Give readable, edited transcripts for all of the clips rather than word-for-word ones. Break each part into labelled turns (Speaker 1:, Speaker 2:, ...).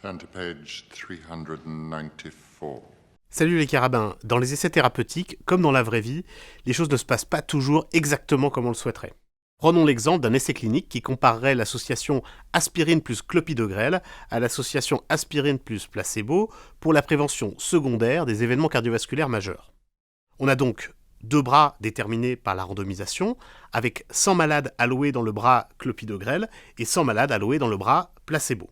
Speaker 1: Turn to page 394.
Speaker 2: Salut les carabins, dans les essais thérapeutiques, comme dans la vraie vie, les choses ne se passent pas toujours exactement comme on le souhaiterait. Prenons l'exemple d'un essai clinique qui comparerait l'association aspirine plus clopidogrel à l'association aspirine plus placebo pour la prévention secondaire des événements cardiovasculaires majeurs. On a donc 2 bras déterminés par la randomisation, avec 100 malades alloués dans le bras clopidogrel et 100 malades alloués dans le bras placebo.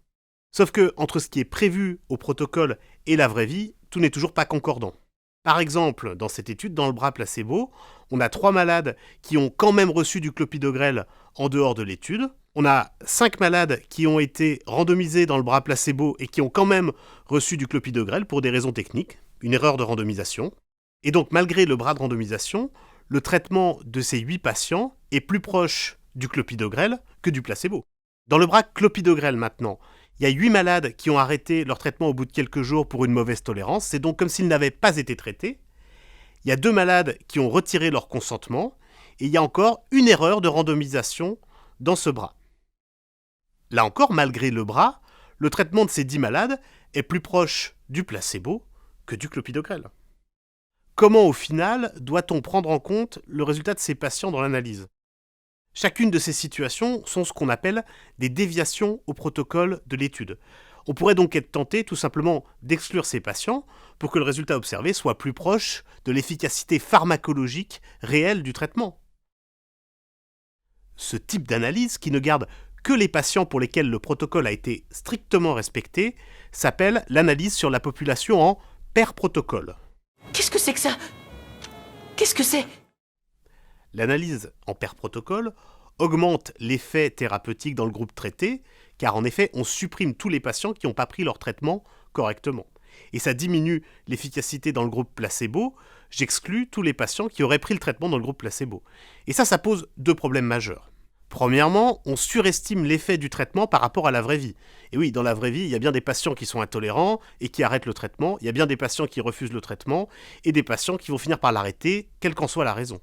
Speaker 2: Sauf que, entre ce qui est prévu au protocole et la vraie vie, tout n'est toujours pas concordant. Par exemple, dans cette étude, dans le bras placebo, on a 3 malades qui ont quand même reçu du clopidogrel en dehors de l'étude. On a 5 malades qui ont été randomisés dans le bras placebo et qui ont quand même reçu du clopidogrel pour des raisons techniques, une erreur de randomisation. Et donc, malgré le bras de randomisation, le traitement de ces 8 patients est plus proche du clopidogrel que du placebo. Dans le bras clopidogrel maintenant, il y a 8 malades qui ont arrêté leur traitement au bout de quelques jours pour une mauvaise tolérance, c'est donc comme s'ils n'avaient pas été traités. Il y a 2 malades qui ont retiré leur consentement, et il y a encore une erreur de randomisation dans ce bras. Là encore, malgré le bras, le traitement de ces 10 malades est plus proche du placebo que du clopidogrel. Comment au final doit-on prendre en compte le résultat de ces patients dans l'analyse ? Chacune de ces situations sont ce qu'on appelle des déviations au protocole de l'étude. On pourrait donc être tenté tout simplement d'exclure ces patients pour que le résultat observé soit plus proche de l'efficacité pharmacologique réelle du traitement. Ce type d'analyse, qui ne garde que les patients pour lesquels le protocole a été strictement respecté, s'appelle l'analyse sur la population en pair protocole.
Speaker 3: Qu'est-ce que c'est que ça ? Qu'est-ce que c'est ?
Speaker 2: L'analyse en pair protocole augmente l'effet thérapeutique dans le groupe traité, car en effet, on supprime tous les patients qui n'ont pas pris leur traitement correctement. Et ça diminue l'efficacité dans le groupe placebo, j'exclus tous les patients qui auraient pris le traitement dans le groupe placebo. Et ça pose 2 problèmes majeurs. Premièrement, on surestime l'effet du traitement par rapport à la vraie vie. Et oui, dans la vraie vie, il y a bien des patients qui sont intolérants et qui arrêtent le traitement, il y a bien des patients qui refusent le traitement, et des patients qui vont finir par l'arrêter, quelle qu'en soit la raison.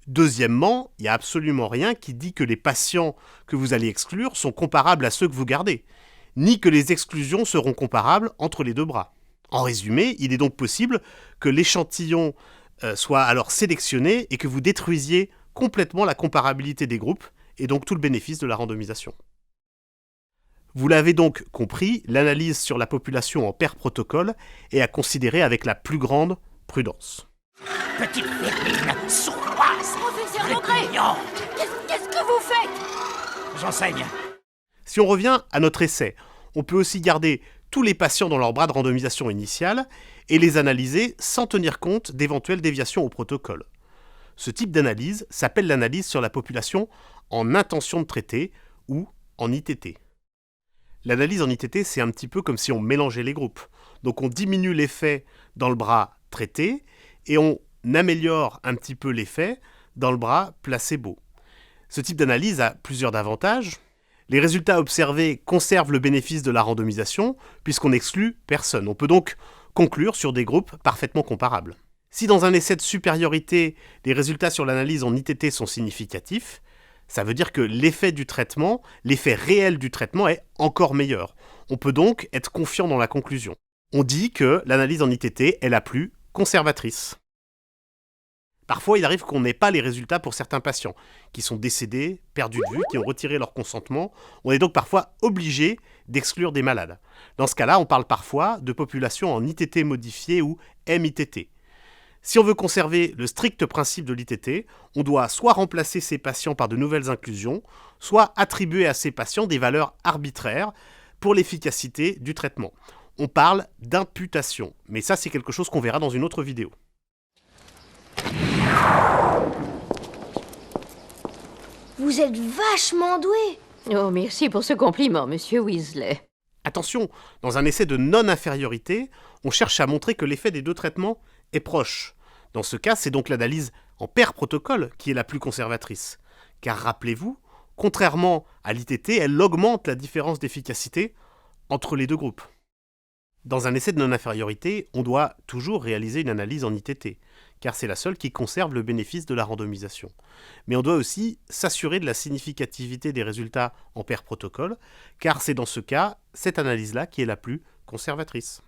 Speaker 2: Deuxièmement, il n'y a absolument rien qui dit que les patients que vous allez exclure sont comparables à ceux que vous gardez, ni que les exclusions seront comparables entre les 2 bras. En résumé, il est donc possible que l'échantillon soit alors sélectionné et que vous détruisiez complètement la comparabilité des groupes et donc tout le bénéfice de la randomisation. Vous l'avez donc compris, l'analyse sur la population en pair protocole est à considérer avec la plus grande prudence.
Speaker 3: Petite vermine, sournoise,
Speaker 4: Professeur Maugret,
Speaker 3: répugnante.
Speaker 4: qu'est-ce que vous faites ?
Speaker 3: J'enseigne.
Speaker 2: Si on revient à notre essai, on peut aussi garder tous les patients dans leur bras de randomisation initiale et les analyser sans tenir compte d'éventuelles déviations au protocole. Ce type d'analyse s'appelle l'analyse sur la population en intention de traiter ou en ITT. L'analyse en ITT, c'est un petit peu comme si on mélangeait les groupes. Donc on diminue l'effet dans le bras traité et on améliore un petit peu l'effet dans le bras placebo. Ce type d'analyse a plusieurs avantages. Les résultats observés conservent le bénéfice de la randomisation puisqu'on n'exclut personne. On peut donc conclure sur des groupes parfaitement comparables. Si dans un essai de supériorité, les résultats sur l'analyse en ITT sont significatifs, ça veut dire que l'effet du traitement, l'effet réel du traitement est encore meilleur. On peut donc être confiant dans la conclusion. On dit que l'analyse en ITT est la plus conservatrice. Parfois, il arrive qu'on n'ait pas les résultats pour certains patients qui sont décédés, perdus de vue, qui ont retiré leur consentement. On est donc parfois obligé d'exclure des malades. Dans ce cas-là, on parle parfois de population en ITT modifiée ou MITT. Si on veut conserver le strict principe de l'ITT, on doit soit remplacer ces patients par de nouvelles inclusions, soit attribuer à ces patients des valeurs arbitraires pour l'efficacité du traitement. On parle d'imputation, mais ça c'est quelque chose qu'on verra dans une autre vidéo.
Speaker 4: Vous êtes vachement doué.
Speaker 5: Oh, merci pour ce compliment, monsieur Weasley.
Speaker 2: Attention, dans un essai de non-infériorité, on cherche à montrer que l'effet des 2 traitements est proche. Dans ce cas, c'est donc l'analyse en pair protocole qui est la plus conservatrice. Car rappelez-vous, contrairement à l'ITT, elle augmente la différence d'efficacité entre les 2 groupes. Dans un essai de non-infériorité, on doit toujours réaliser une analyse en ITT, car c'est la seule qui conserve le bénéfice de la randomisation. Mais on doit aussi s'assurer de la significativité des résultats en paire protocole, car c'est dans ce cas, cette analyse-là qui est la plus conservatrice.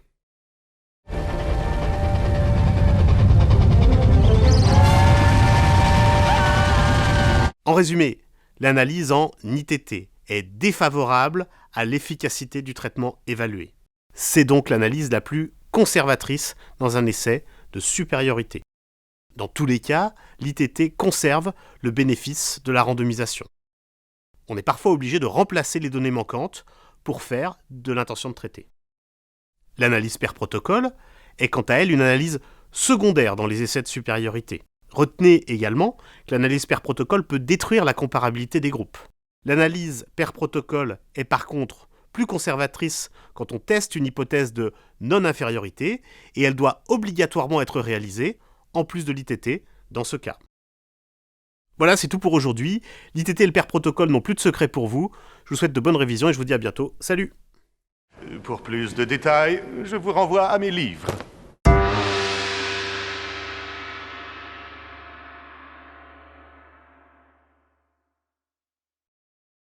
Speaker 2: En résumé, l'analyse en ITT est défavorable à l'efficacité du traitement évalué. C'est donc l'analyse la plus conservatrice dans un essai de supériorité. Dans tous les cas, l'ITT conserve le bénéfice de la randomisation. On est parfois obligé de remplacer les données manquantes pour faire de l'intention de traiter. L'analyse paire protocole est quant à elle une analyse secondaire dans les essais de supériorité. Retenez également que l'analyse paire protocole peut détruire la comparabilité des groupes. L'analyse paire protocole est par contre plus conservatrice quand on teste une hypothèse de non-infériorité et elle doit obligatoirement être réalisée, en plus de l'ITT, dans ce cas. Voilà, c'est tout pour aujourd'hui. L'ITT et le paire protocole n'ont plus de secret pour vous. Je vous souhaite de bonnes révisions et je vous dis à bientôt. Salut!
Speaker 6: Pour plus de détails, je vous renvoie à mes livres.